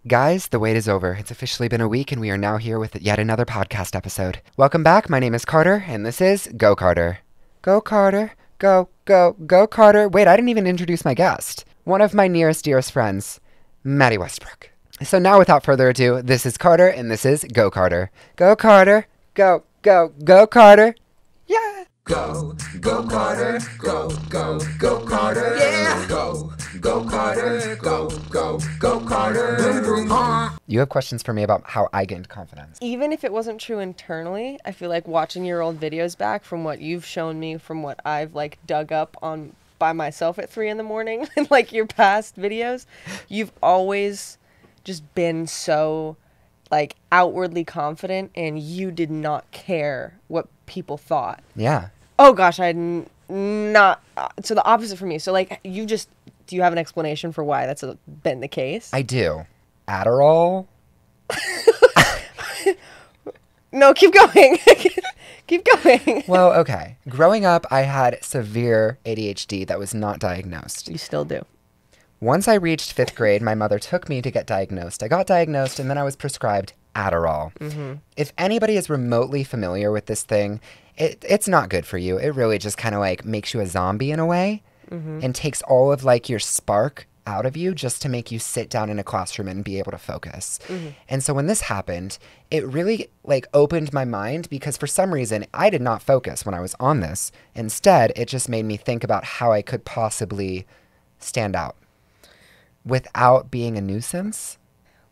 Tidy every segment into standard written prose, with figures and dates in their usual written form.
Guys, the wait is over. It's officially been a week, and we are now here with yet another podcast episode. Welcome back. My name is Carter, and this is GoCarter. GoCarter. Go Carter. Wait, I didn't even introduce my guest. One of my nearest, dearest friends, Mattie Westbrouck. So now, without further ado, this is Carter, and this is GoCarter. Go Carter. Go Carter. Yeah. Go Carter, go Carter, yeah. Go Carter, go Carter. You have questions for me about how I gained confidence. Even if it wasn't true internally, I feel like watching your old videos back from what you've shown me, from what I've like dug up on by myself at 3 a.m. and like your past videos, you've always just been so like outwardly confident, and you did not care what people thought. Yeah. Oh gosh, not so the opposite for me. So like do you have an explanation for why that's been the case? I do. Adderall? No, keep going. Keep going. Well, okay. Growing up, I had severe ADHD that was not diagnosed. You still do. Once I reached 5th grade, my mother took me to get diagnosed. I got diagnosed, and then I was prescribed Adderall. Mm-hmm. If anybody is remotely familiar with this thing, it's not good for you. It really just kind of like makes you a zombie in a way, and takes all of like your spark out of you just to make you sit down in a classroom and be able to focus. And so when this happened, it really like opened my mind, because for some reason I did not focus when I was on this. Instead, it just made me think about how I could possibly stand out without being a nuisance.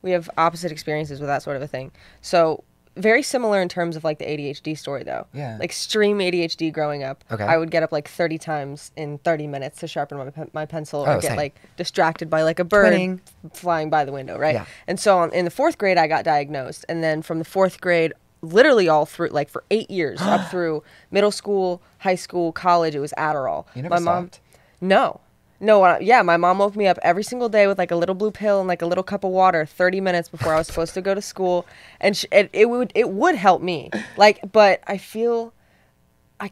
We have opposite experiences with that sort of a thing. So very similar in terms of like the ADHD story though. Yeah. Like extreme ADHD growing up. Okay. I would get up like 30 times in 30 minutes to sharpen my pencil, or get same. like distracted by like a bird Twinning. flying by the window, right? Yeah. And so in the 4th grade, I got diagnosed. And then from the 4th grade, literally all through, like for 8 years, up through middle school, high school, college, it was Adderall. You never stopped? No. My mom woke me up every single day with like a little blue pill and like a little cup of water 30 minutes before I was supposed to go to school. And it would help me. Like, but I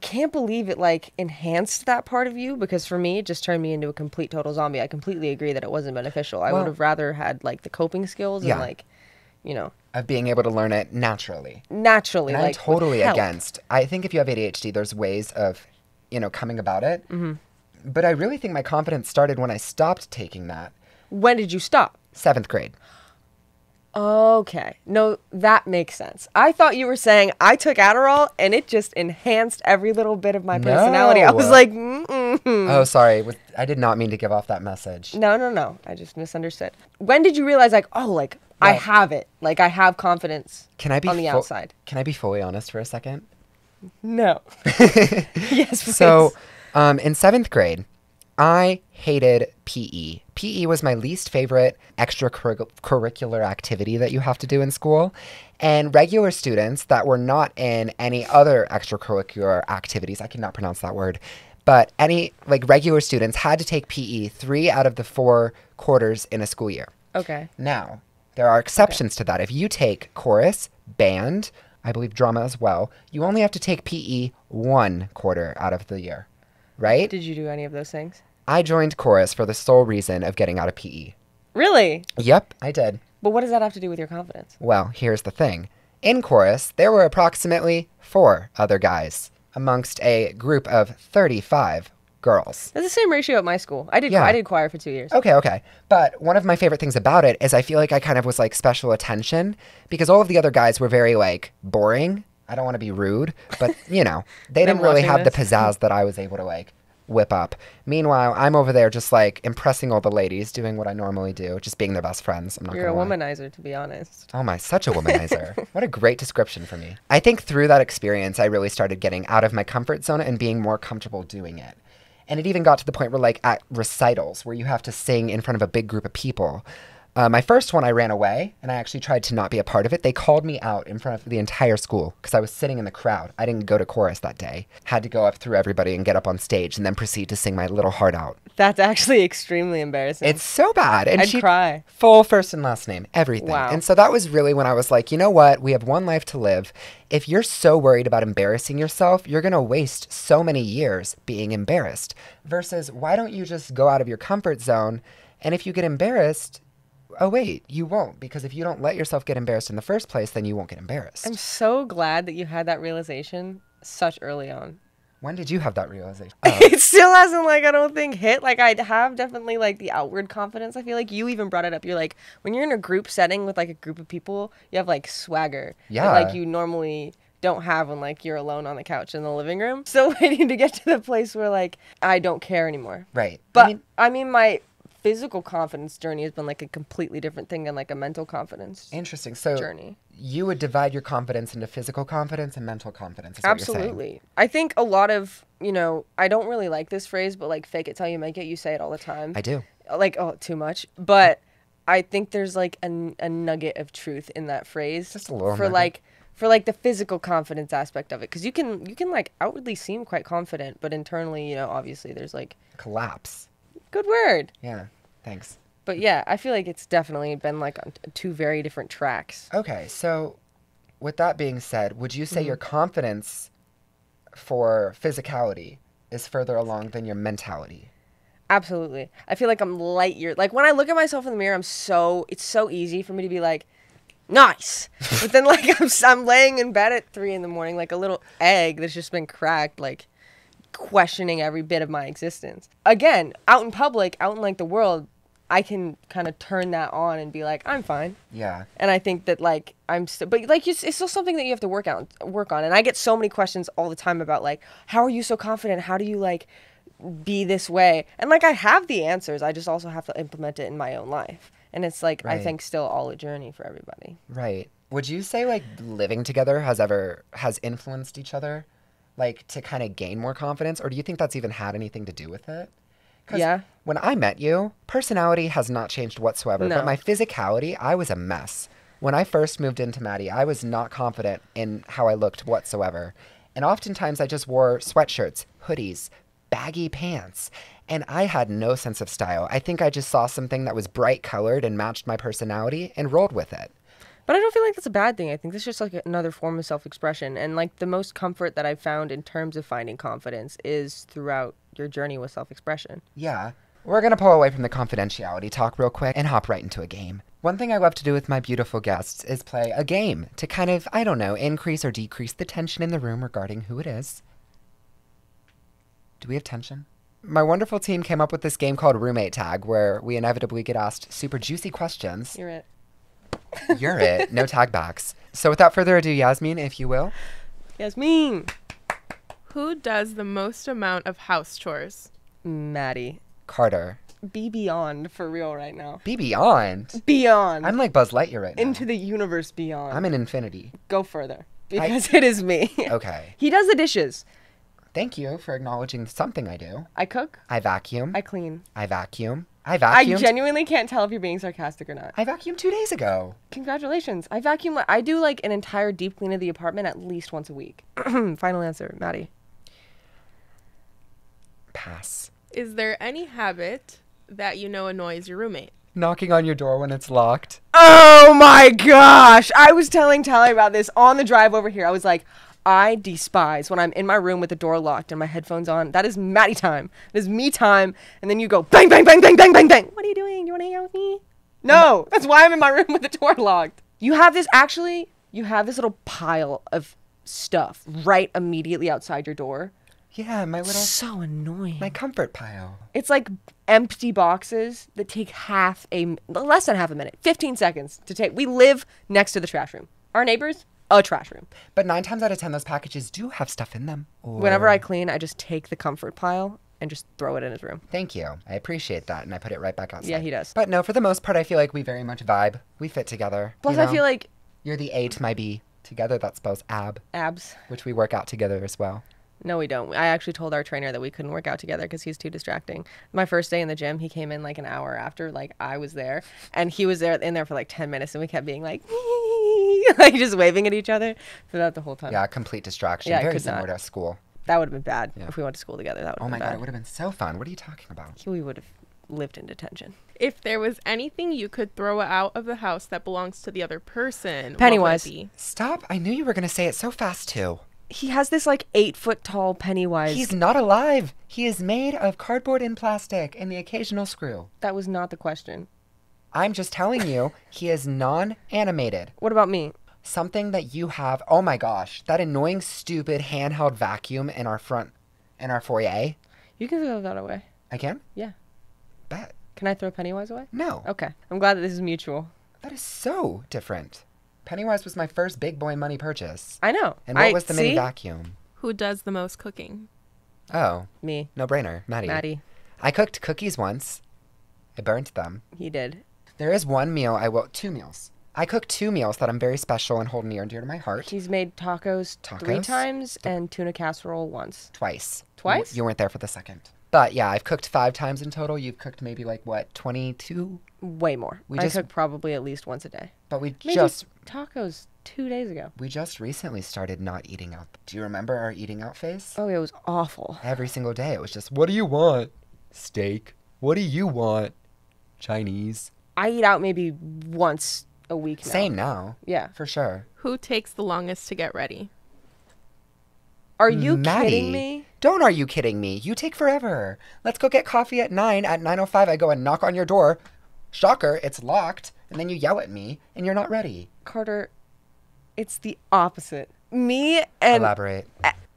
can't believe it like enhanced that part of you, because for me, it just turned me into a complete total zombie. I completely agree that it wasn't beneficial. I would have rather had like the coping skills and like, Of being able to learn it naturally. And like I'm with totally help. against. I think if you have ADHD, there's ways of, coming about it. Mm-hmm. But I really think my confidence started when I stopped taking that. When did you stop? 7th grade. Okay. No, that makes sense. I thought you were saying I took Adderall and it just enhanced every little bit of my personality. I was like, Oh, sorry. I did not mean to give off that message. No. I just misunderstood. When did you realize like, oh, like I have it. Like I have confidence on the outside. Can I be fully honest for a second? No. Yes, please. So, in 7th grade, I hated PE. PE was my least favorite extracurricular activity that you have to do in school. And regular students that were not in any other extracurricular activities, I cannot pronounce that word, but any like regular students had to take PE 3 out of the 4 quarters in a school year. Okay. Now, there are exceptions to that. If you take chorus, band, I believe drama as well, you only have to take PE 1 quarter out of the year. Right? Did you do any of those things? I joined chorus for the sole reason of getting out of PE. Really? Yep, I did. But what does that have to do with your confidence? Well, here's the thing. In chorus, there were approximately 4 other guys amongst a group of 35 girls. That's the same ratio at my school. I did choir for 2 years. Okay. But one of my favorite things about it is I feel like I kind of was like special attention, because all of the other guys were very like boring. I don't want to be rude, but they didn't really have the pizzazz that I was able to like whip up. Meanwhile, I'm over there just like impressing all the ladies, doing what I normally do, just being their best friends. I'm not You're a gonna lie. womanizer, to be honest. Oh my, such a womanizer. What a great description for me. I think through that experience, I really started getting out of my comfort zone and being more comfortable doing it. And it even got to the point where like at recitals where you have to sing in front of a big group of people. My first one, I ran away, and I actually tried to not be a part of it. They called me out in front of the entire school because I was sitting in the crowd. I didn't go to chorus that day. Had to go up through everybody and get up on stage and then proceed to sing my little heart out. That's actually extremely embarrassing. It's so bad. And I'd cry. Full first and last name, everything. Wow. And so that was really when I was like, you know what? We have one life to live. If you're so worried about embarrassing yourself, you're going to waste so many years being embarrassed. Versus, why don't you just go out of your comfort zone? And if you get embarrassed, Oh, wait, you won't, because if you don't let yourself get embarrassed in the first place, then you won't get embarrassed. I'm so glad that you had that realization such early on. When did you have that realization? It still hasn't, like, I don't think hit. Like, I have definitely, like, the outward confidence. I feel like you even brought it up. You're like, when you're in a group setting with, like, a group of people, you have, like, swagger. Yeah. That, like, you normally don't have when, like, you're alone on the couch in the living room. Still waiting to get to the place where, like, I don't care anymore. Right. But, I mean my physical confidence journey has been, like, a completely different thing than, like, a mental confidence Interesting. So journey. You would divide your confidence into physical confidence and mental confidence, is what you're saying. Absolutely. I think a lot of, I don't really like this phrase, but, like, fake it till you make it, you say it all the time. I do. Like, oh, too much. But I think there's, like, a nugget of truth in that phrase. Just a little for nugget. for the physical confidence aspect of it, because you can like outwardly seem quite confident, but internally, obviously there's, like, Collapse. good word. Yeah. Thanks. But yeah, I feel like it's definitely been, like, on two very different tracks. Okay, so with that being said, would you say your confidence for physicality is further along than your mentality? Absolutely. I feel like I'm light year. Like, when I look at myself in the mirror, it's so easy for me to be like, nice. But then, like, I'm laying in bed at 3 a.m, like a little egg that's just been cracked, like, questioning every bit of my existence. Again, out in public, out in, like, the world, I can kind of turn that on and be like, I'm fine. Yeah. And I think that, like, but, like, it's still something that you have to work on. And I get so many questions all the time about, like, how are you so confident? How do you, like, be this way? And, like, I have the answers. I just also have to implement it in my own life. And it's, like, Right. I think still all a journey for everybody. Right. Would you say, like, living together has influenced each other, like, to kind of gain more confidence? Or do you think that's even had anything to do with it? 'Cause Yeah. when I met you, personality has not changed whatsoever. No. But my physicality, I was a mess. When I first moved into Maddy, I was not confident in how I looked whatsoever. And oftentimes I just wore sweatshirts, hoodies, baggy pants. And I had no sense of style. I think I just saw something that was bright colored and matched my personality and rolled with it. But I don't feel like that's a bad thing. I think that's just, like, another form of self-expression. And, like, the most comfort that I've found in terms of finding confidence is throughout your journey with self-expression. Yeah. We're going to pull away from the confidentiality talk real quick and hop right into a game. One thing I love to do with my beautiful guests is play a game to kind of, I don't know, increase or decrease the tension in the room regarding who it is. Do we have tension? My wonderful team came up with this game called Roommate Tag, where we inevitably get asked super juicy questions. You're it. You're it. No tag backs. So without further ado, Yasmin, if you will. Yasmin. Who does the most amount of house chores? Maddie. Carter. Be beyond for real right now. Be beyond. Beyond. I'm like Buzz Lightyear right now. Into the universe beyond. I'm in infinity. Go further. Because it is me. Okay. He does the dishes. Thank you for acknowledging something I do. I cook. I vacuum. I clean. I vacuum. I I vacuumed. genuinely can't tell if you're being sarcastic or not. I vacuumed 2 days ago. Congratulations. I vacuum. I do, like, an entire deep clean of the apartment at least once a week. Final answer, Maddie. Pass. Is there any habit that you know annoys your roommate? Knocking on your door when it's locked. Oh my gosh. I was telling Tally about this on the drive over here. I was like, I despise when I'm in my room with the door locked and my headphones on. That is Maddie time. That is me time. And then you go bang, bang, bang, bang, bang, bang, bang. What are you doing? Do you want to hang out with me? No, that's why I'm in my room with the door locked. You have this little pile of stuff right immediately outside your door. Yeah, my little... So annoying. My comfort pile. It's like empty boxes that take less than half a minute, 15 seconds to take. We live next to the trash room. Our neighbors, a trash room. But 9 times out of 10, those packages do have stuff in them. Or... Whenever I clean, I just take the comfort pile and just throw it in his room. Thank you. I appreciate that, and I put it right back outside. Yeah, he does. But no, for the most part, I feel like we very much vibe. We fit together. Plus, you I know? feel like You're the A to my B. Together, that spells ab, abs. which we work out together as well. No, we don't. I actually told our trainer that we couldn't work out together because he's too distracting. My first day in the gym, he came in like an hour after, like, I was there. And he was in there for like 10 minutes, and we kept being like, like, just waving at each other throughout the whole time. Yeah, complete distraction. Yeah, I Very could similar not. to school. That would have been bad Yeah. if we went to school together. That would Oh have my been god, bad. it would have been so fun. What are you talking about? We would have lived in detention. If there was anything you could throw out of the house that belongs to the other person, Pennywise. what would it be? Stop. I knew you were going to say it so fast, too. He has this like 8-foot tall Pennywise. He's not alive. He is made of cardboard and plastic and the occasional screw. That was not the question. I'm just telling you, he is non-animated. What about me? Something that you have, oh my gosh, that annoying, stupid handheld vacuum in our foyer. You can throw that away. I can? Yeah. Bet. Can I throw Pennywise away? No. Okay. I'm glad that this is mutual. That is so different. Pennywise was my first big boy money purchase. I know. And what was the mini vacuum? Who does the most cooking? Oh. Me. No brainer. Maddy. Maddy. I cooked cookies once. I burnt them. He did. There is one meal, two meals. I cooked 2 meals that I'm very special and hold near and dear to my heart. He's made tacos 3 times and tuna casserole once. Twice. Twice? You weren't there for the second. But yeah, I've cooked 5 times in total. You've cooked maybe 22? Way more. I cook probably at least once a day. But we Maybe tacos 2 days ago. We just recently started not eating out. Do you remember our eating out phase? Oh, it was awful. Every single day it was just, what do you want? Steak. What do you want? Chinese. I eat out maybe once a week now. Same now. Yeah. For sure. Who takes the longest to get ready? Are you Maddy, kidding me? Don't are you kidding me? You take forever. Let's go get coffee at 9. At 9:05 I go and knock on your door. Shocker, it's locked. And then you yell at me and you're not ready. Carter, it's the opposite. Me and... Elaborate.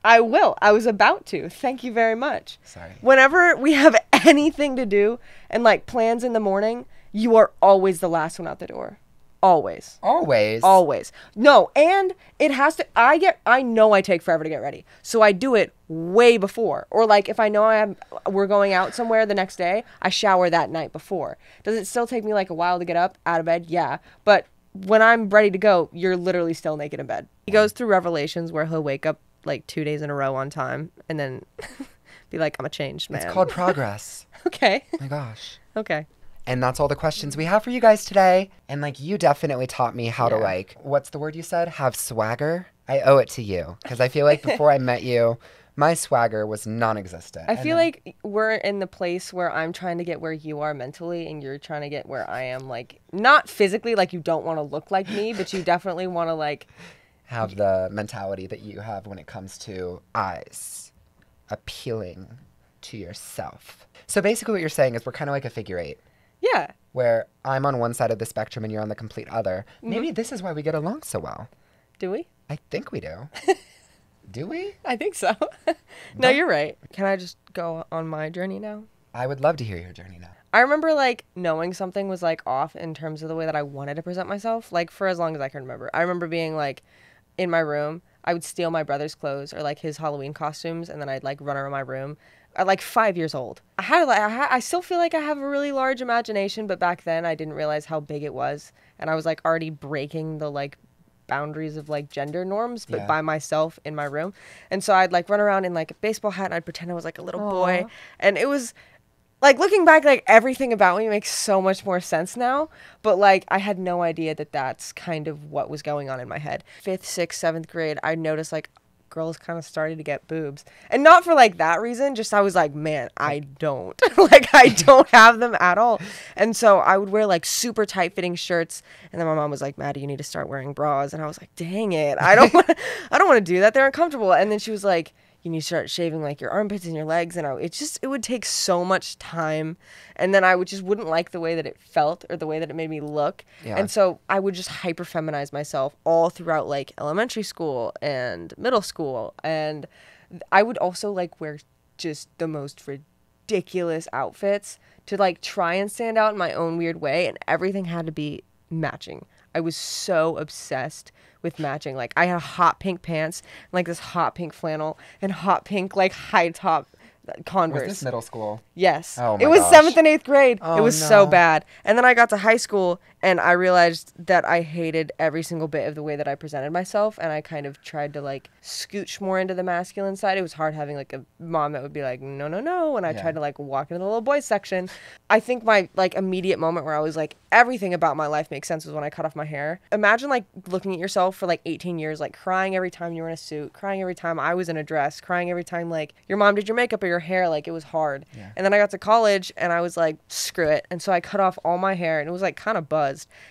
I will. I was about to. Thank you very much. Sorry. Whenever we have anything to do and plans in the morning, you are always the last one out the door. Always. Always? Always. No, and it has to, I know I take forever to get ready. So I do it way before. Or if I know we're going out somewhere the next day, I shower that night before. Does it still take me a while to get up out of bed? Yeah. But when I'm ready to go, you're literally still naked in bed. He goes through revelations where he'll wake up 2 days in a row on time and then be like, I'm a changed man. It's called progress. Okay. Oh my gosh. Okay. And that's all the questions we have for you guys today. And you definitely taught me how to what's the word you said? Have swagger? I owe it to you. Because I feel like before I met you, my swagger was non-existent. I feel like we're in the place where I'm trying to get where you are mentally and you're trying to get where I am, not physically, you don't want to look like me, but you definitely want to have the mentality that you have when it comes to eyes appealing to yourself. So basically what you're saying is we're kind of like a figure 8. Yeah. Where I'm on one side of the spectrum and you're on the complete other. Mm-hmm. Maybe this is why we get along so well. Do we? I think we do. Do we? I think so. No, you're right. Can I just go on my journey now? I would love to hear your journey now. I remember knowing something was off in terms of the way that I wanted to present myself, for as long as I can remember. I remember being in my room, I would steal my brother's clothes or his Halloween costumes, and then I'd run around my room. At 5 years old. I still feel like I have a really large imagination, but back then I didn't realize how big it was, and I was already breaking the boundaries of gender norms, but by myself in my room. And so I'd run around in a baseball hat and I'd pretend I was a little boy, and it was looking back, everything about me makes so much more sense now, but I had no idea that that's kind of what was going on in my head. 5th, 6th, 7th grade, I noticed girls kind of started to get boobs, and not for that reason, just I was man, I don't I don't have them at all. And so I would wear super tight fitting shirts, and then my mom was like, Maddie, you need to start wearing bras. And I was like, dang it, I don't want to do that, they're uncomfortable. And then she was like, you need to start shaving your armpits and your legs. And it would take so much time. And then I wouldn't like the way that it felt or the way that it made me look. Yeah. And so I would just hyper feminize myself all throughout elementary school and middle school. And I would also wear just the most ridiculous outfits to try and stand out in my own weird way. And everything had to be matching. I was so obsessed with matching. I had hot pink pants, this hot pink flannel, and hot pink high top Converse. Was this middle school? Yes. Oh my It was gosh. 7th and 8th grade. Oh, it was so bad. And then I got to high school and I realized that I hated every single bit of the way that I presented myself, and I kind of tried to scooch more into the masculine side. It was hard having a mom that would be like, no, no, no, and I tried to walk into the little boys section. I think my immediate moment where I was everything about my life makes sense was when I cut off my hair. Imagine looking at yourself for 18 years, crying every time you were in a suit, crying every time I was in a dress, crying every time your mom did your makeup or your hair. It was hard. Yeah. And then I got to college and I was screw it. And so I cut off all my hair, and it was kind of buzzed.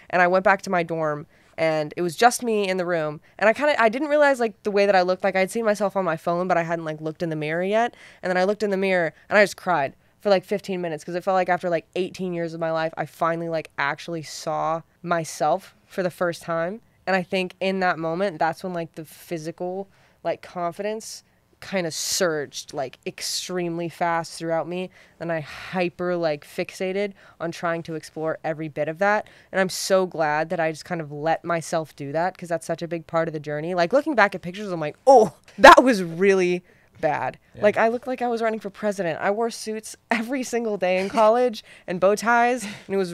And I went back to my dorm, and it was just me in the room. And I didn't realize the way that I looked. I'd seen myself on my phone, but I hadn't looked in the mirror yet. And then I looked in the mirror and I just cried for like 15 minutes because it felt like after like 18 years of my life, I finally like actually saw myself for the first time. And I think in that moment, that's when like the physical like confidence kind of surged like extremely fast throughout me, and I hyper like fixated on trying to explore every bit of that. And I'm so glad that I just kind of let myself do that, because that's such a big part of the journey. Like looking back at pictures, I'm like, oh, that was really bad. Like I looked like I was running for president. I wore suits every single day in college and bow ties, and it was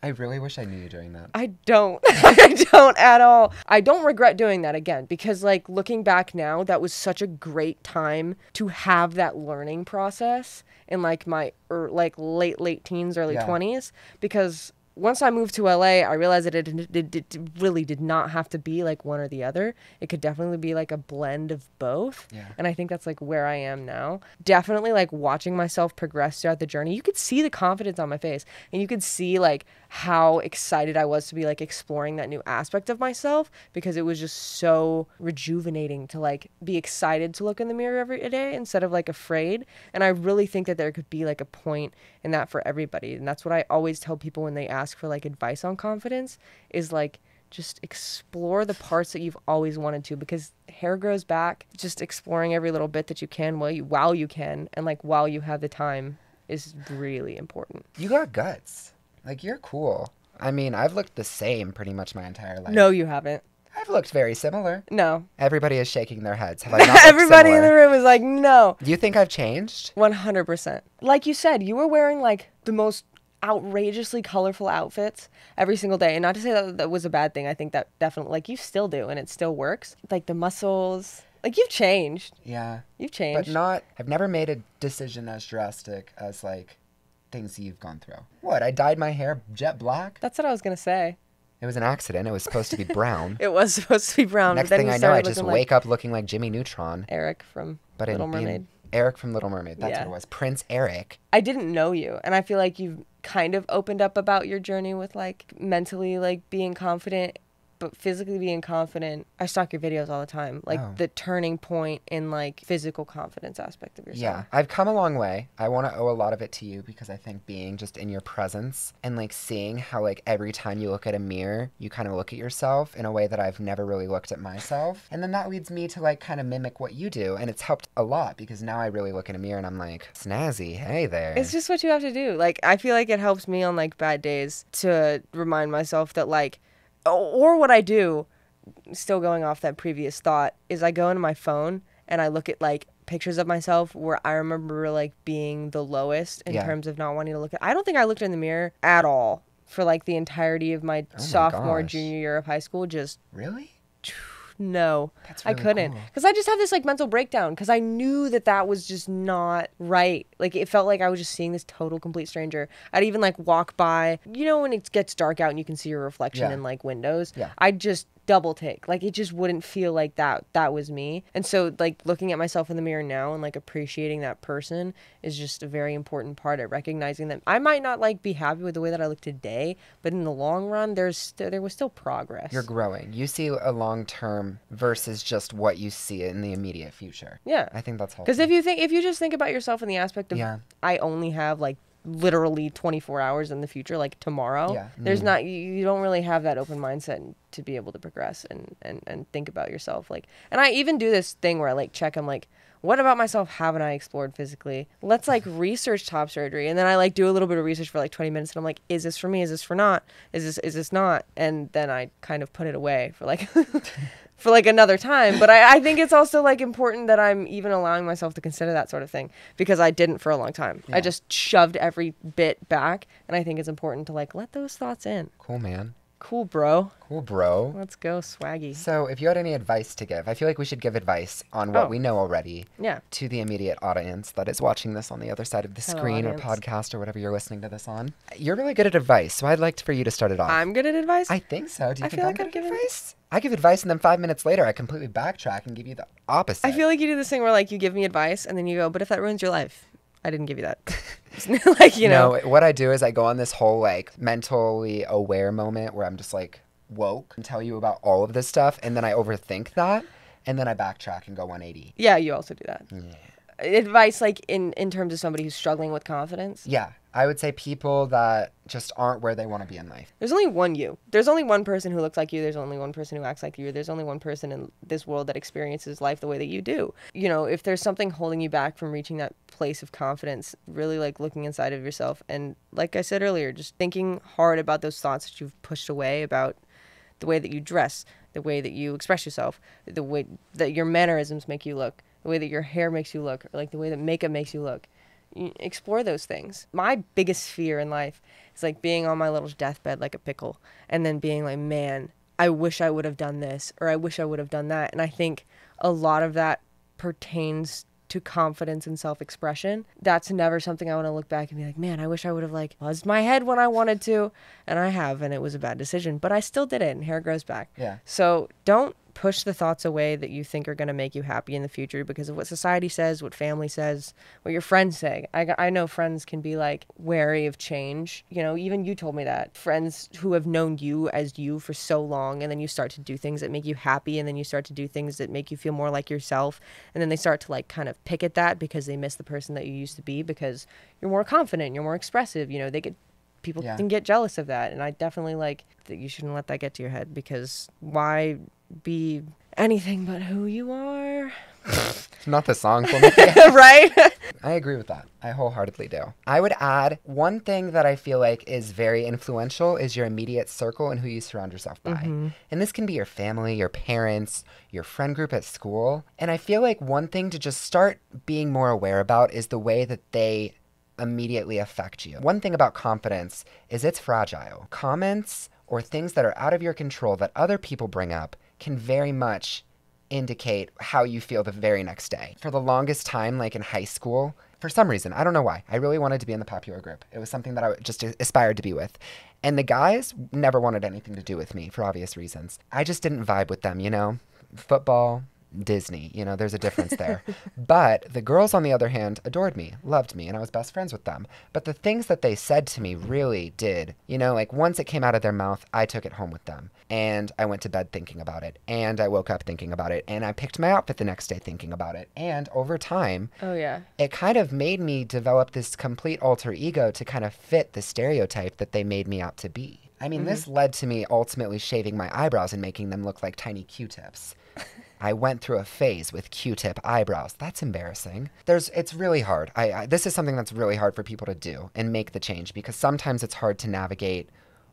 I really wish I knew you during that. I don't. I don't at all. I don't regret doing that again, because like looking back now, that was such a great time to have that learning process in like my like late teens, early 20s, because once I moved to LA, I realized that it really did not have to be like one or the other. It could definitely be like a blend of both. Yeah. And I think that's like where I am now. Definitely like watching myself progress throughout the journey. You could see the confidence on my face, and you could see like how excited I was to be like exploring that new aspect of myself, because it was just so rejuvenating to like be excited to look in the mirror every day instead of like afraid. And I really think that there could be like a point in that for everybody. And that's what I always tell people when they ask for like advice on confidence, is like just explore the parts that you've always wanted to, because hair grows back. Just exploring every little bit that you can while you can, and like while you have the time, is really important. You got guts. Like, you're cool. I mean, I've looked the same pretty much my entire life. No, you haven't. I've looked very similar. No. Everybody is shaking their heads. Have I not looked Everybody similar? in the room is like, no. Do you think I've changed? 100%. Like you said, you were wearing like the most outrageously colorful outfits every single day. And not to say that that was a bad thing. I think that definitely, like, you still do, and it still works. Like the muscles. Like, you've changed. Yeah. You've changed. But not, I've never made a decision as drastic as, like, things you've gone through. What, I dyed my hair jet black? That's what I was going to say. It was an accident. It was supposed to be brown. It was supposed to be brown. Next but then thing you I know, I started just looking wake up looking like Jimmy Neutron. Eric from But Little Mermaid. Eric from Little Mermaid. That's Yeah. what it was. Prince Eric. I didn't know you, and I feel like you've kind of opened up about your journey with like mentally like being confident, but physically being confident. I stalk your videos all the time, like the turning point in like physical confidence aspect of yourself. Yeah, I've come a long way. I want to owe a lot of it to you, because I think being just in your presence and like seeing how like every time you look at a mirror, you kind of look at yourself in a way that I've never really looked at myself. And then that leads me to like kind of mimic what you do. And it's helped a lot, because now I really look in a mirror and I'm like, snazzy, hey there. It's just what you have to do. Like, I feel like it helps me on like bad days to remind myself that like, or what I do, still going off that previous thought, is I go into my phone and I look at like pictures of myself where I remember like being the lowest in terms of not wanting to look at. I don't think I looked in the mirror at all for like the entirety of my sophomore, junior year of high school. Just really? No, That's really I couldn't, because I just have this like mental breakdown, because I knew that that was just not right. Like, it felt like I was just seeing this total complete stranger. I'd even like walk by, you know, when it gets dark out and you can see your reflection in like windows. Yeah. I'd just double take. Like, it just wouldn't feel like that was me. And so like looking at myself in the mirror now and like appreciating that person is just a very important part of recognizing that I might not like be happy with the way that I look today, but in the long run there was still progress. You're growing. You see a long term versus just what you see in the immediate future. Yeah. I think that's helpful. Because if you just think about yourself in the aspect of I only have like literally 24 hours in the future, like tomorrow, there's not, you don't really have that open mindset to be able to progress and think about yourself. Like, and I even do this thing where I like check, I'm like, what about myself haven't I explored physically? Let's like research top surgery. And then I like do a little bit of research for like 20 minutes, and I'm like, is this for me? Is this for not? Is this not? And then I kind of put it away for like for like another time. But I think it's also like important that I'm even allowing myself to consider that sort of thing, because I didn't for a long time. I just shoved every bit back, and I think it's important to like let those thoughts in. Cool, man. Cool, bro. Cool, bro. Let's go, swaggy. So if you had any advice to give, I feel like we should give advice on what we know already to the immediate audience that is watching this on the other side of the screen or podcast or whatever you're listening to this on. You're really good at advice, so I'd like for you to start it off. I'm good at advice? I think so. Do you think I'm good at advice? I give advice, and then 5 minutes later, I completely backtrack and give you the opposite. I feel like you do this thing where like you give me advice, and then you go, but if that ruins your life, I didn't give you that. Like, you know. No, what I do is I go on this whole like mentally aware moment where I'm just like woke and tell you about all of this stuff, and then I overthink that, and then I backtrack and go 180. Yeah, you also do that. Yeah. Advice like in terms of somebody who's struggling with confidence. Yeah, I would say people that just aren't where they want to be in life. There's only one you. There's only one person who looks like you. There's only one person who acts like you. There's only one person in this world that experiences life the way that you do. You know, if there's something holding you back from reaching that place of confidence, really like looking inside of yourself. And like I said earlier, just thinking hard about those thoughts that you've pushed away, about the way that you dress, the way that you express yourself, the way that your mannerisms make you look, the way that your hair makes you look, or like the way that makeup makes you look. You explore those things. My biggest fear in life is like being on my little deathbed like a pickle and then being like, man, I wish I would have done this, or I wish I would have done that. And I think a lot of that pertains to confidence and self-expression. That's never something I want to look back and be like, man, I wish I would have like buzzed my head when I wanted to. And I have, and it was a bad decision, but I still did it, and hair grows back. Yeah. So don't push the thoughts away that you think are going to make you happy in the future because of what society says, what family says, what your friends say. I know friends can be like wary of change. You know, even you told me that. Friends who have known you as you for so long, and then you start to do things that make you happy, and then you start to do things that make you feel more like yourself, and then they start to like kind of pick at that because they miss the person that you used to be because you're more confident, you're more expressive. You know, people can get jealous of that, and I definitely like that you shouldn't let that get to your head, because why be anything but who you are? Not the song for me. Right? I agree with that. I wholeheartedly do. I would add one thing that I feel like is very influential is your immediate circle and who you surround yourself by. And this can be your family, your parents, your friend group at school. And I feel like one thing to just start being more aware about is the way that they immediately affect you. One thing about confidence is it's fragile. Comments or things that are out of your control that other people bring up can very much indicate how you feel the very next day. For the longest time, like in high school, for some reason, I don't know why, I really wanted to be in the popular group. It was something that I just aspired to be with. And the guys never wanted anything to do with me for obvious reasons. I just didn't vibe with them, you know? Football, Disney, you know, there's a difference there. But the girls, on the other hand, adored me, loved me, and I was best friends with them. But the things that they said to me really did, you know, like once it came out of their mouth, I took it home with them. And I went to bed thinking about it. And I woke up thinking about it. And I picked my outfit the next day thinking about it. And over time, it kind of made me develop this complete alter ego to kind of fit the stereotype that they made me out to be. I mean, this led to me ultimately shaving my eyebrows and making them look like tiny Q-tips. I went through a phase with Q-tip eyebrows. That's embarrassing. It's really hard. This is something that's really hard for people to do and make the change, because sometimes it's hard to navigate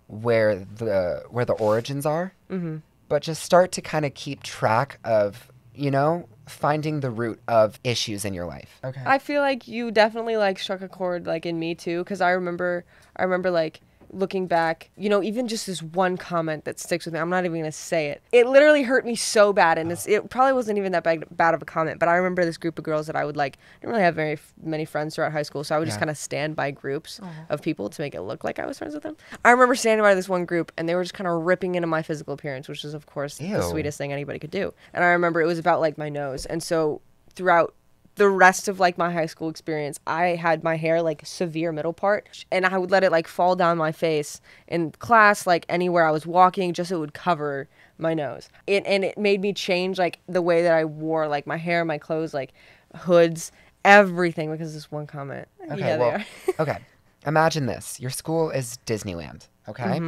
where the origins are. But just start to kind of keep track of, you know, finding the root of issues in your life. Okay. I feel like you definitely like struck a chord like in me too, because I remember like looking back, you know, even just this one comment that sticks with me. I'm not even going to say it. It literally hurt me so bad, and it probably wasn't even that bad of a comment, but I remember this group of girls that I would like, I didn't really have very many friends throughout high school, so I would just kind of stand by groups of people to make it look like I was friends with them. I remember standing by this one group, and they were just kind of ripping into my physical appearance, which is, of course, the sweetest thing anybody could do. And I remember it was about like my nose, and so throughout the rest of like my high school experience, I had my hair like severe middle part, and I would let it like fall down my face in class, like anywhere I was walking, just so it would cover my nose. And it made me change like the way that I wore like my hair, my clothes, like hoods, everything, because of this one comment. Okay, okay. Imagine this. Your school is Disneyland, okay?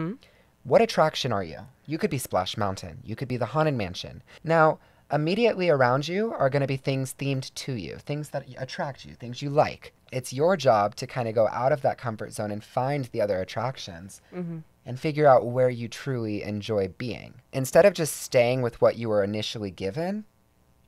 What attraction are you? You could be Splash Mountain. You could be the Haunted Mansion. Now, immediately around you are going to be things themed to you, things that attract you, things you like. It's your job to kind of go out of that comfort zone and find the other attractions and figure out where you truly enjoy being. Instead of just staying with what you were initially given,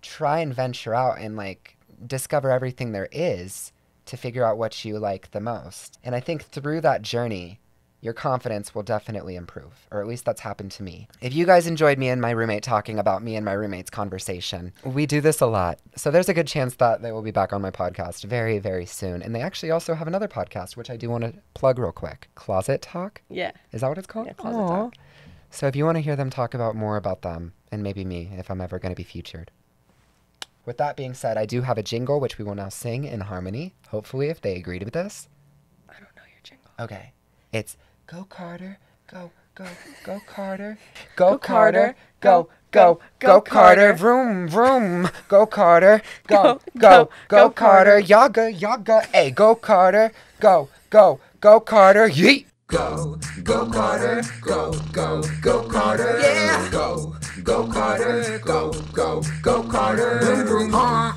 try and venture out and like discover everything there is to figure out what you like the most. And I think through that journey, your confidence will definitely improve, or at least that's happened to me. If you guys enjoyed me and my roommate talking about me and my roommate's conversation, we do this a lot. So there's a good chance that they will be back on my podcast very, very soon. And they actually also have another podcast, which I do want to plug real quick. Closet Talk? Yeah. Is that what it's called? Yeah, Closet Talk. So if you want to hear them talk about more about them, and maybe me, if I'm ever going to be featured. With that being said, I do have a jingle, which we will now sing in harmony, hopefully, if they agreed with this. I don't know your jingle. Okay. It's... Go Carter, go, go, go Carter. Go Carter, go, go, go Carter, vroom, vroom, go Carter, go, go, go Carter, yaga, yaga, hey, go Carter, go, go, go Carter, yeet. Go, go Carter, go, go, go Carter, yeah. Go, go Carter, go, go, go Carter, vroom, vroom,